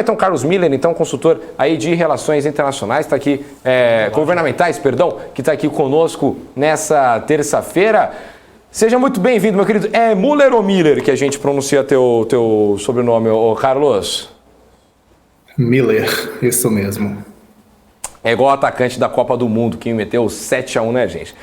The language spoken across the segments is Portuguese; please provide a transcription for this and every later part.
Então, Carlos Miller, então, consultor aí de relações internacionais, está aqui, governamentais, perdão, que está aqui conosco nessa terça-feira. Seja muito bem-vindo, meu querido. É Muller ou Miller que a gente pronuncia teu sobrenome, Carlos? Miller, isso mesmo. É igual o atacante da Copa do Mundo, que meteu 7-1, né, gente?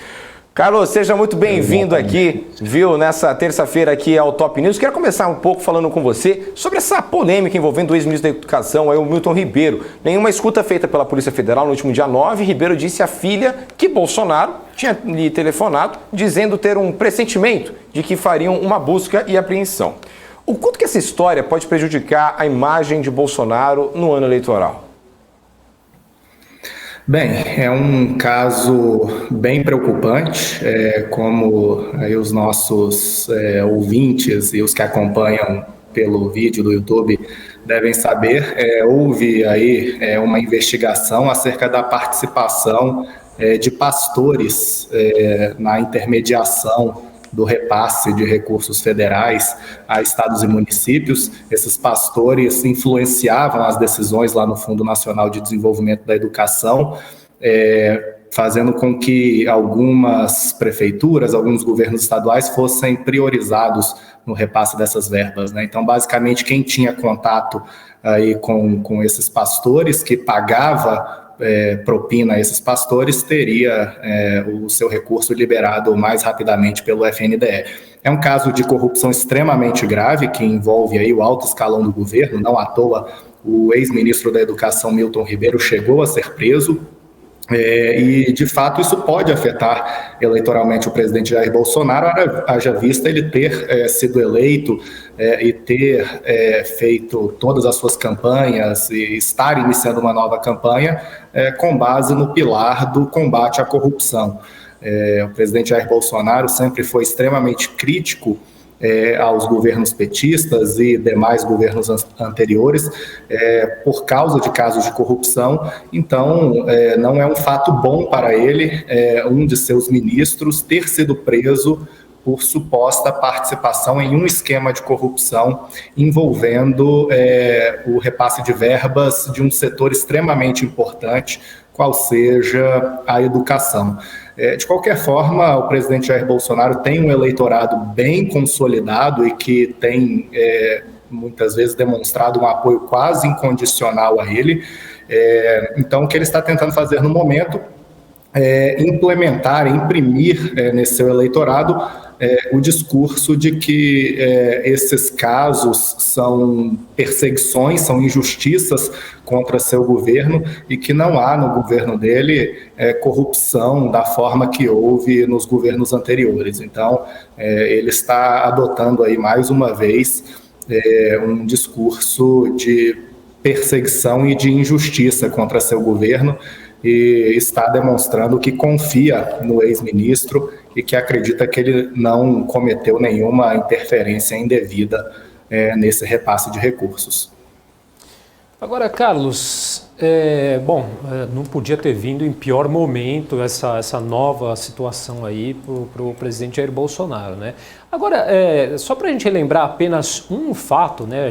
Carlos, seja muito bem-vindo aqui, viu, nessa terça-feira aqui ao Top News. Quero começar um pouco falando com você sobre essa polêmica envolvendo o ex-ministro da Educação, aí, o Milton Ribeiro. Nenhuma escuta feita pela Polícia Federal no último dia 9, Ribeiro disse à filha que Bolsonaro tinha lhe telefonado, dizendo ter um pressentimento de que fariam uma busca e apreensão. O quanto que essa história pode prejudicar a imagem de Bolsonaro no ano eleitoral? Bem, é um caso bem preocupante, como aí os nossos ouvintes e os que acompanham pelo vídeo do YouTube devem saber, houve aí uma investigação acerca da participação de pastores na intermediação do repasse de recursos federais a estados e municípios. Esses pastores influenciavam as decisões lá no Fundo Nacional de Desenvolvimento da Educação, fazendo com que algumas prefeituras, alguns governos estaduais fossem priorizados no repasse dessas verbas, né? Então, basicamente, quem tinha contato aí com esses pastores, que pagava propina a esses pastores, teria o seu recurso liberado mais rapidamente pelo FNDE. É um caso de corrupção extremamente grave, que envolve aí o alto escalão do governo. Não à toa, o ex-ministro da Educação, Milton Ribeiro, chegou a ser preso. E, de fato, isso pode afetar eleitoralmente o presidente Jair Bolsonaro, haja vista ele ter sido eleito e ter feito todas as suas campanhas e estar iniciando uma nova campanha com base no pilar do combate à corrupção. O presidente Jair Bolsonaro sempre foi extremamente crítico aos governos petistas e demais governos anteriores, por causa de casos de corrupção. Então, não é um fato bom para ele, um de seus ministros, ter sido preso por suposta participação em um esquema de corrupção envolvendo o repasse de verbas de um setor extremamente importante, qual seja a educação. De qualquer forma, o presidente Jair Bolsonaro tem um eleitorado bem consolidado e que tem, muitas vezes, demonstrado um apoio quase incondicional a ele. Então, o que ele está tentando fazer no momento é implementar, imprimir nesse seu eleitorado o discurso de que esses casos são perseguições, são injustiças contra seu governo e que não há no governo dele corrupção da forma que houve nos governos anteriores. Então, ele está adotando aí mais uma vez um discurso de perseguição e de injustiça contra seu governo, e está demonstrando que confia no ex-ministro e que acredita que ele não cometeu nenhuma interferência indevida nesse repasse de recursos. Agora, Carlos, não podia ter vindo em pior momento essa nova situação aí para o presidente Jair Bolsonaro, né? Agora, só para a gente relembrar apenas um fato, né?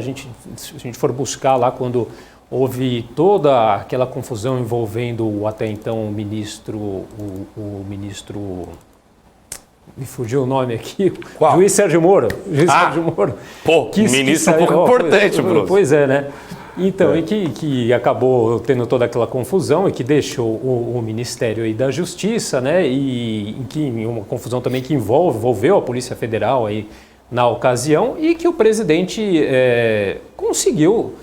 Se a gente for buscar lá quando houve toda aquela confusão envolvendo o até então ministro, o ministro, me fugiu o nome aqui, Qual? Juiz Sérgio Moro. Sérgio Moro. Pô, ministro um pouco importante, Bruno. Pois é, né? Então, e que acabou tendo toda aquela confusão e que deixou o Ministério aí da Justiça, né? E uma confusão também que envolveu a Polícia Federal aí na ocasião, e que o presidente conseguiu,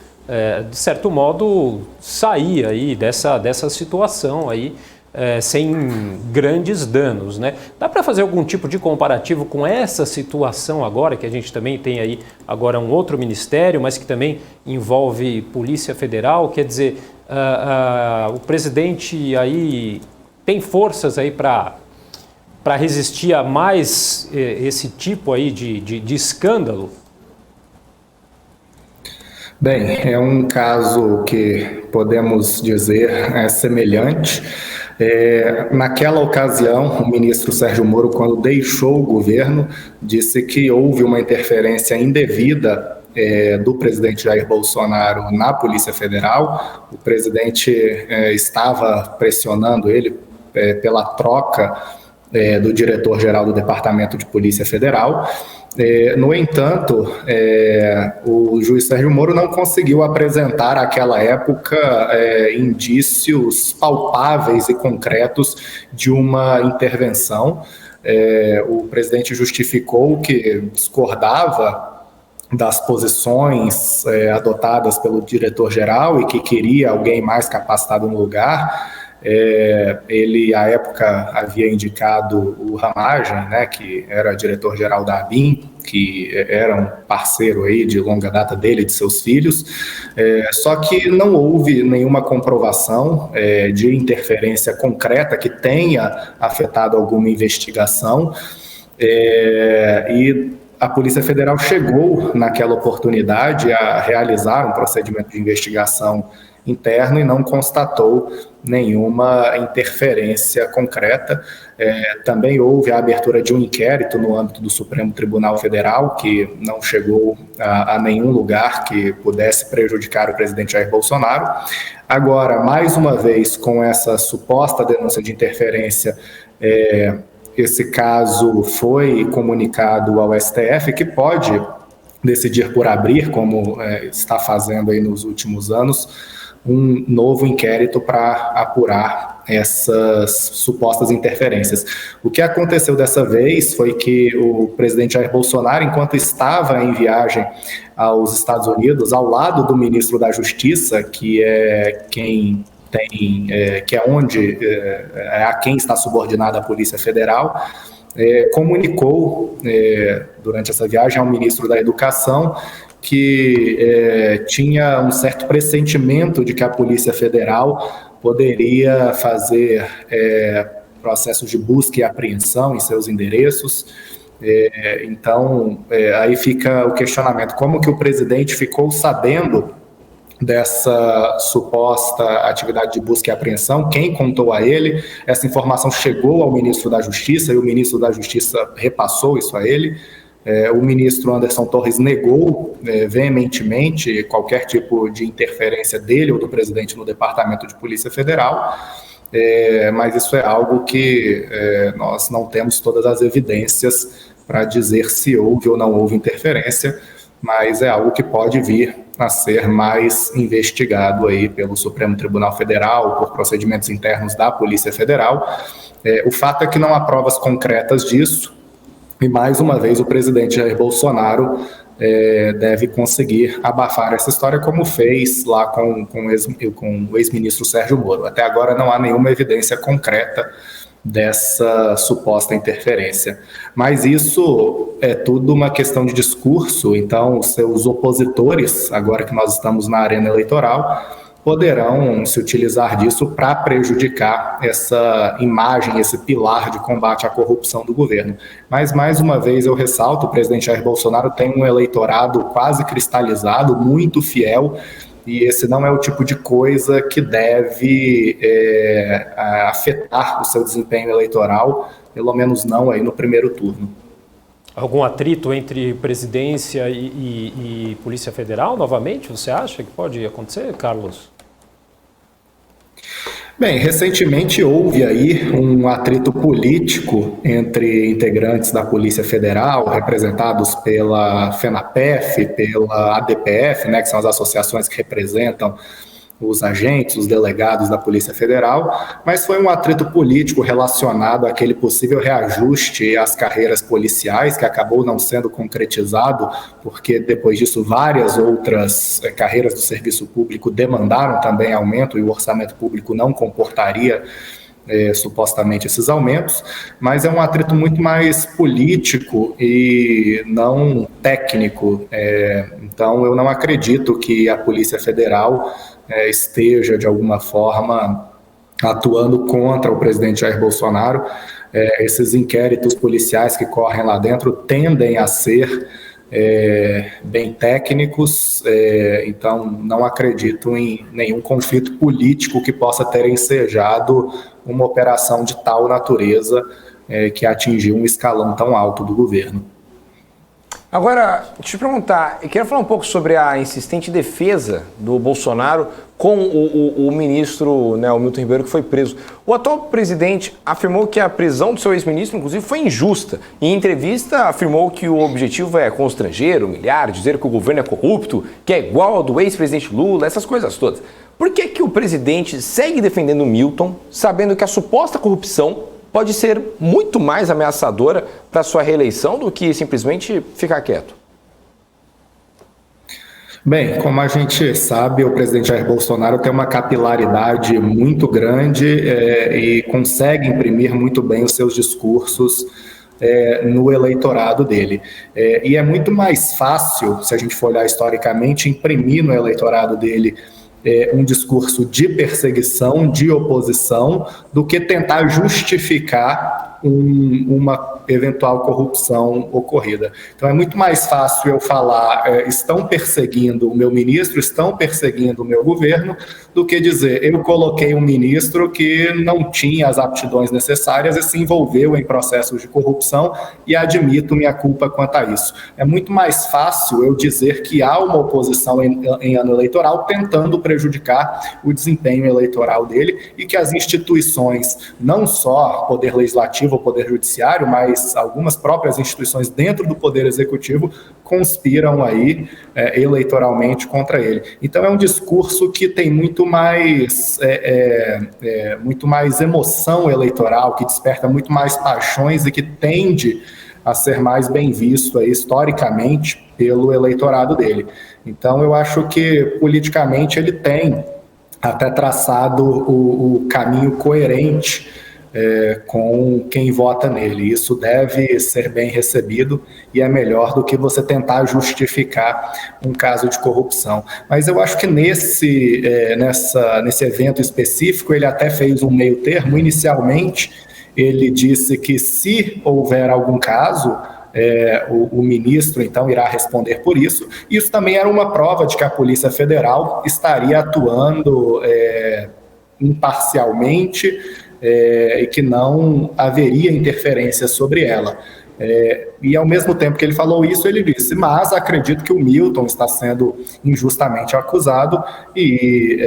de certo modo, sair aí dessa situação aí, sem grandes danos, né? Dá para fazer algum tipo de comparativo com essa situação agora, que a gente também tem aí agora um outro ministério, mas que também envolve Polícia Federal? Quer dizer, o presidente aí tem forças aí para resistir a mais esse tipo aí de escândalo? Bem, é um caso que podemos dizer semelhante. Naquela ocasião, o ministro Sérgio Moro, quando deixou o governo, disse que houve uma interferência indevida do presidente Jair Bolsonaro na Polícia Federal. O presidente estava pressionando ele pela troca do diretor-geral do Departamento de Polícia Federal. No entanto, o juiz Sérgio Moro não conseguiu apresentar àquela época indícios palpáveis e concretos de uma intervenção. O presidente justificou que discordava das posições adotadas pelo diretor-geral e que queria alguém mais capacitado no lugar. Ele, à época, havia indicado o Ramagem, né, que era diretor-geral da ABIN, que era um parceiro aí de longa data dele e de seus filhos, só que não houve nenhuma comprovação de interferência concreta que tenha afetado alguma investigação, e a Polícia Federal chegou, naquela oportunidade, a realizar um procedimento de investigação interno e não constatou nenhuma interferência concreta. Também houve a abertura de um inquérito no âmbito do Supremo Tribunal Federal, que não chegou a nenhum lugar que pudesse prejudicar o presidente Jair Bolsonaro. Agora, mais uma vez, com essa suposta denúncia de interferência, esse caso foi comunicado ao STF, que pode decidir por abrir, como está fazendo aí nos últimos anos, um novo inquérito para apurar essas supostas interferências. O que aconteceu dessa vez foi que o presidente Jair Bolsonaro, enquanto estava em viagem aos Estados Unidos, ao lado do ministro da Justiça, que é quem tem, que é onde a quem está subordinada a Polícia Federal, comunicou durante essa viagem ao ministro da Educação que tinha um certo pressentimento de que a Polícia Federal poderia fazer processos de busca e apreensão em seus endereços. Então, aí fica o questionamento: como que o presidente ficou sabendo dessa suposta atividade de busca e apreensão? Quem contou a ele? Essa informação chegou ao ministro da Justiça e o ministro da Justiça repassou isso a ele. O ministro Anderson Torres negou veementemente qualquer tipo de interferência dele ou do presidente no Departamento de Polícia Federal, mas isso é algo que nós não temos todas as evidências para dizer se houve ou não houve interferência, mas é algo que pode vir a ser mais investigado aí pelo Supremo Tribunal Federal, por procedimentos internos da Polícia Federal. O fato é que não há provas concretas disso, e mais uma vez o presidente Jair Bolsonaro deve conseguir abafar essa história, como fez lá com o ex-ministro Sérgio Moro. Até agora não há nenhuma evidência concreta dessa suposta interferência. Mas isso é tudo uma questão de discurso, então os seus opositores, agora que nós estamos na arena eleitoral, poderão se utilizar disso para prejudicar essa imagem, esse pilar de combate à corrupção do governo. Mas, mais uma vez, eu ressalto, o presidente Jair Bolsonaro tem um eleitorado quase cristalizado, muito fiel, e esse não é o tipo de coisa que deve afetar o seu desempenho eleitoral, pelo menos não aí no primeiro turno. Algum atrito entre presidência e Polícia Federal, novamente, você acha que pode acontecer, Carlos? Bem, recentemente houve aí um atrito político entre integrantes da Polícia Federal, representados pela FENAPEF, pela ADPF, né, que são as associações que representam os agentes, os delegados da Polícia Federal, mas foi um atrito político relacionado àquele possível reajuste às carreiras policiais, que acabou não sendo concretizado, porque depois disso várias outras carreiras do serviço público demandaram também aumento e o orçamento público não comportaria supostamente esses aumentos, mas é um atrito muito mais político e não técnico. Então eu não acredito que a Polícia Federal esteja, de alguma forma, atuando contra o presidente Jair Bolsonaro. Esses inquéritos policiais que correm lá dentro tendem a ser bem técnicos, então não acredito em nenhum conflito político que possa ter ensejado uma operação de tal natureza que atingiu um escalão tão alto do governo. Agora, deixa eu te perguntar, eu queria falar um pouco sobre a insistente defesa do Bolsonaro com o ministro, né, o Milton Ribeiro, que foi preso. O atual presidente afirmou que a prisão do seu ex-ministro, inclusive, foi injusta. Em entrevista, afirmou que o objetivo é constranger, humilhar, dizer que o governo é corrupto, que é igual ao do ex-presidente Lula, essas coisas todas. Por que o presidente segue defendendo o Milton, sabendo que a suposta corrupção pode ser muito mais ameaçadora para sua reeleição do que simplesmente ficar quieto? Bem, como a gente sabe, o presidente Jair Bolsonaro tem uma capilaridade muito grande e consegue imprimir muito bem os seus discursos no eleitorado dele. E é muito mais fácil, se a gente for olhar historicamente, imprimir no eleitorado dele um discurso de perseguição, de oposição, do que tentar justificar uma eventual corrupção ocorrida. Então é muito mais fácil eu falar estão perseguindo o meu ministro, estão perseguindo o meu governo, do que dizer eu coloquei um ministro que não tinha as aptidões necessárias e se envolveu em processos de corrupção e admito minha culpa quanto a isso. É muito mais fácil eu dizer que há uma oposição em ano eleitoral tentando prejudicar o desempenho eleitoral dele e que as instituições, não só Poder Legislativo ou Poder Judiciário, mas algumas próprias instituições dentro do Poder Executivo conspiram aí eleitoralmente contra ele. Então é um discurso que tem muito mais emoção eleitoral, que desperta muito mais paixões e que tende a ser mais bem visto aí, historicamente pelo eleitorado dele. Então eu acho que politicamente ele tem até traçado o caminho coerente com quem vota nele. Isso deve ser bem recebido e é melhor do que você tentar justificar um caso de corrupção. Mas eu acho que nesse evento específico ele até fez um meio termo. Inicialmente ele disse que se houver algum caso, o ministro então irá responder por isso. Isso também era uma prova de que a Polícia Federal estaria atuando imparcialmente e que não haveria interferência sobre ela. E ao mesmo tempo que ele falou isso, ele disse, mas acredito que o Milton está sendo injustamente acusado e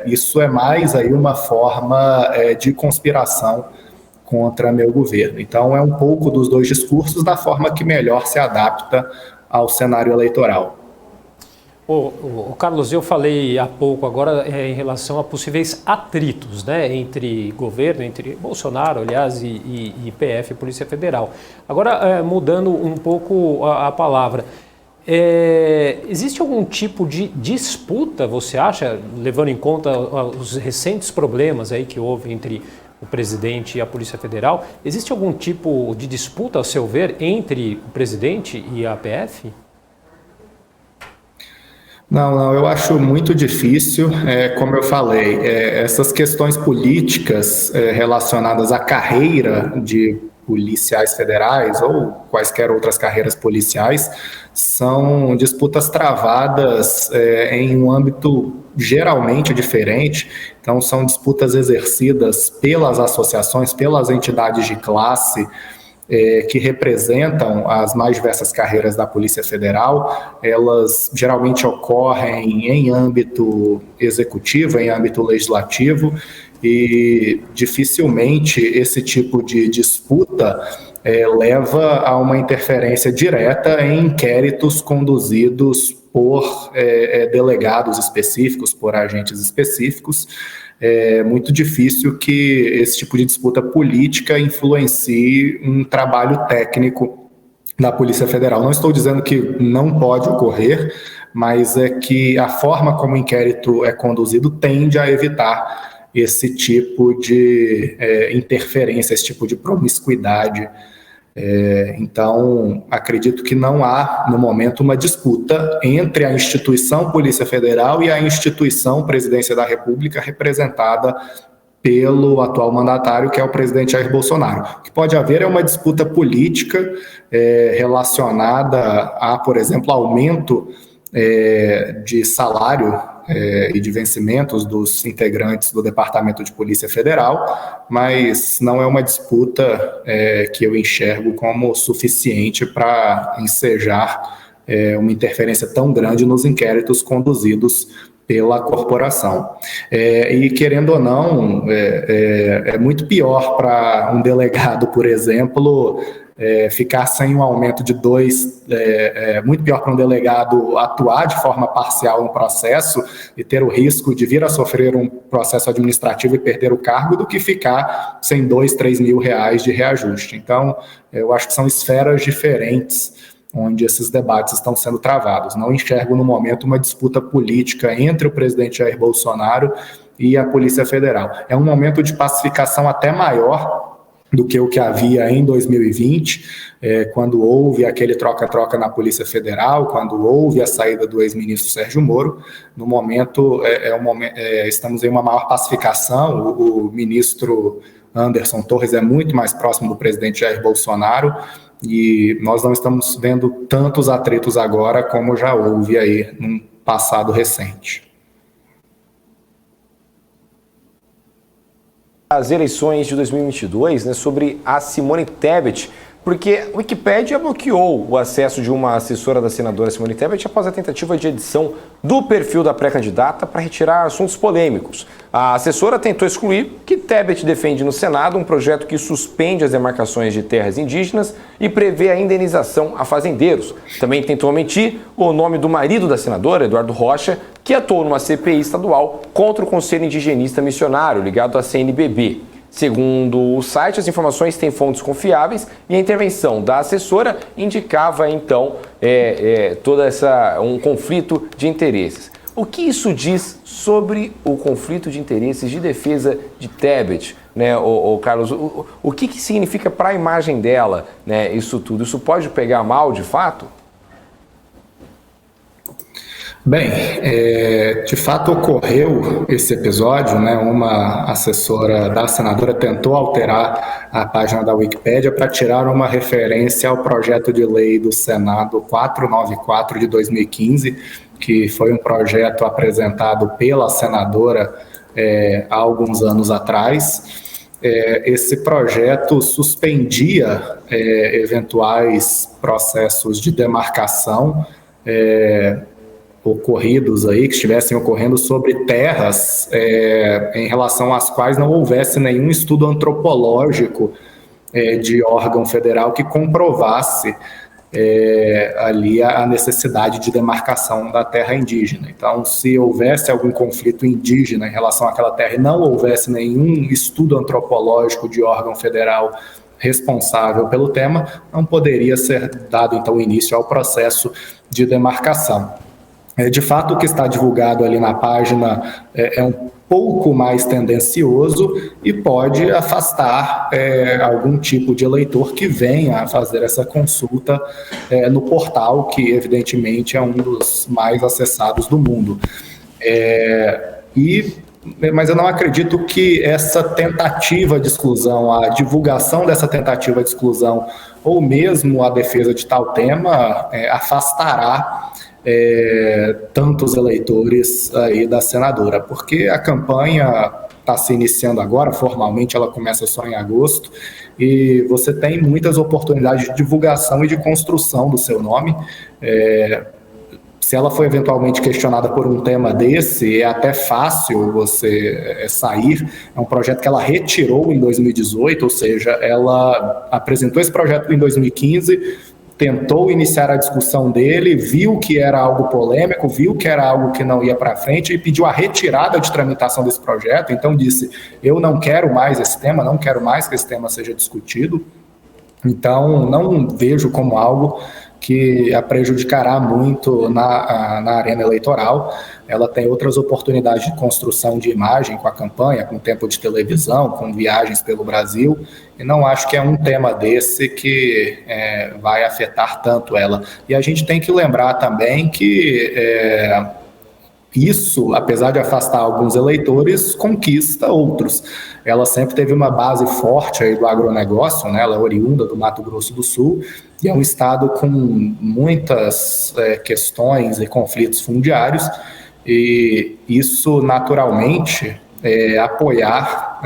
isso é mais aí uma forma de conspiração contra meu governo. Então é um pouco dos dois discursos da forma que melhor se adapta ao cenário eleitoral. Carlos, eu falei há pouco agora em relação a possíveis atritos, né, entre governo, entre Bolsonaro, aliás, e PF, Polícia Federal. Agora, mudando um pouco a palavra, existe algum tipo de disputa, você acha, levando em conta os recentes problemas aí que houve entre o presidente e a Polícia Federal, existe algum tipo de disputa, ao seu ver, entre o presidente e a PF? Não, eu acho muito difícil, como eu falei, essas questões políticas relacionadas à carreira de policiais federais ou quaisquer outras carreiras policiais são disputas travadas em um âmbito geralmente diferente. Então são disputas exercidas pelas associações, pelas entidades de classe que representam as mais diversas carreiras da Polícia Federal. Elas geralmente ocorrem em âmbito executivo, em âmbito legislativo, e dificilmente esse tipo de disputa leva a uma interferência direta em inquéritos conduzidos por delegados específicos, por agentes específicos. É muito difícil que esse tipo de disputa política influencie um trabalho técnico da Polícia Federal. Não estou dizendo que não pode ocorrer, mas é que a forma como o inquérito é conduzido tende a evitar esse tipo de interferência, esse tipo de promiscuidade. Então, acredito que não há, no momento, uma disputa entre a instituição Polícia Federal e a instituição Presidência da República, representada pelo atual mandatário, que é o presidente Jair Bolsonaro. O que pode haver é uma disputa política relacionada a, por exemplo, aumento de salário e de vencimentos dos integrantes do Departamento de Polícia Federal, mas não é uma disputa que eu enxergo como suficiente para ensejar uma interferência tão grande nos inquéritos conduzidos pela corporação. E, querendo ou não, é muito pior para um delegado, por exemplo, ficar sem um aumento de 2, muito pior para um delegado atuar de forma parcial no processo e ter o risco de vir a sofrer um processo administrativo e perder o cargo, do que ficar sem 2, 3 mil reais de reajuste. Então, eu acho que são esferas diferentes onde esses debates estão sendo travados. Não enxergo no momento uma disputa política entre o presidente Jair Bolsonaro e a Polícia Federal. É um momento de pacificação até maior do que o que havia em 2020, quando houve aquele troca-troca na Polícia Federal, quando houve a saída do ex-ministro Sérgio Moro. No momento, estamos em uma maior pacificação. O ministro Anderson Torres é muito mais próximo do presidente Jair Bolsonaro, e nós não estamos vendo tantos atritos agora como já houve aí num passado recente. As eleições de 2022, né, sobre a Simone Tebet, porque a Wikipédia bloqueou o acesso de uma assessora da senadora Simone Tebet após a tentativa de edição do perfil da pré-candidata para retirar assuntos polêmicos. A assessora tentou excluir que Tebet defende no Senado um projeto que suspende as demarcações de terras indígenas e prevê a indenização a fazendeiros. Também tentou omitir o nome do marido da senadora, Eduardo Rocha, que atuou numa CPI estadual contra o Conselho Indigenista Missionário, ligado à CNBB. Segundo o site, as informações têm fontes confiáveis e a intervenção da assessora indicava, então, um conflito de interesses. O que isso diz sobre o conflito de interesses de defesa de Tebet, né, Carlos? O que significa para a imagem dela, né, isso tudo? Isso pode pegar mal, de fato? Bem, de fato ocorreu esse episódio, né? Uma assessora da senadora tentou alterar a página da Wikipédia para tirar uma referência ao projeto de lei do Senado 494 de 2015, que foi um projeto apresentado pela senadora há alguns anos atrás. Esse projeto suspendia eventuais processos de demarcação ocorridos aí, que estivessem ocorrendo sobre terras em relação às quais não houvesse nenhum estudo antropológico de órgão federal que comprovasse ali a necessidade de demarcação da terra indígena. Então, se houvesse algum conflito indígena em relação àquela terra e não houvesse nenhum estudo antropológico de órgão federal responsável pelo tema, não poderia ser dado, então, início ao processo de demarcação. De fato, o que está divulgado ali na página é um pouco mais tendencioso e pode afastar algum tipo de eleitor que venha a fazer essa consulta no portal, que evidentemente é um dos mais acessados do mundo. Mas eu não acredito que essa tentativa de exclusão, a divulgação dessa tentativa de exclusão, ou mesmo a defesa de tal tema, afastará tantos eleitores aí da senadora, porque a campanha está se iniciando agora, formalmente ela começa só em agosto, e você tem muitas oportunidades de divulgação e de construção do seu nome. Se ela for eventualmente questionada por um tema desse, é até fácil você sair. É um projeto que ela retirou em 2018, ou seja, ela apresentou esse projeto em 2015, tentou iniciar a discussão dele, viu que era algo polêmico, viu que era algo que não ia para frente e pediu a retirada de tramitação desse projeto. Então disse, eu não quero mais esse tema, não quero mais que esse tema seja discutido. Então não vejo como algo que a prejudicará muito na arena eleitoral. Ela tem outras oportunidades de construção de imagem com a campanha, com tempo de televisão, com viagens pelo Brasil, e não acho que é um tema desse que vai afetar tanto ela. E a gente tem que lembrar também que isso, apesar de afastar alguns eleitores, conquista outros. Ela sempre teve uma base forte aí do agronegócio, né? Ela é oriunda do Mato Grosso do Sul, e é um estado com muitas questões e conflitos fundiários, e isso naturalmente apoiar,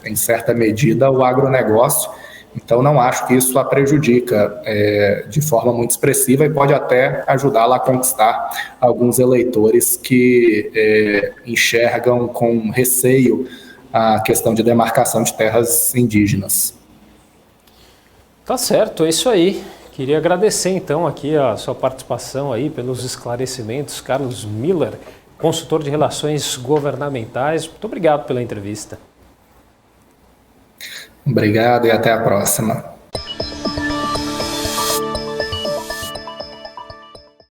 em certa medida, o agronegócio. Então, não acho que isso a prejudica de forma muito expressiva e pode até ajudá-la a conquistar alguns eleitores que enxergam com receio a questão de demarcação de terras indígenas. Tá certo, é isso aí. Queria agradecer então aqui a sua participação aí pelos esclarecimentos, Carlos Miller, consultor de relações governamentais. Muito obrigado pela entrevista. Obrigado e até a próxima.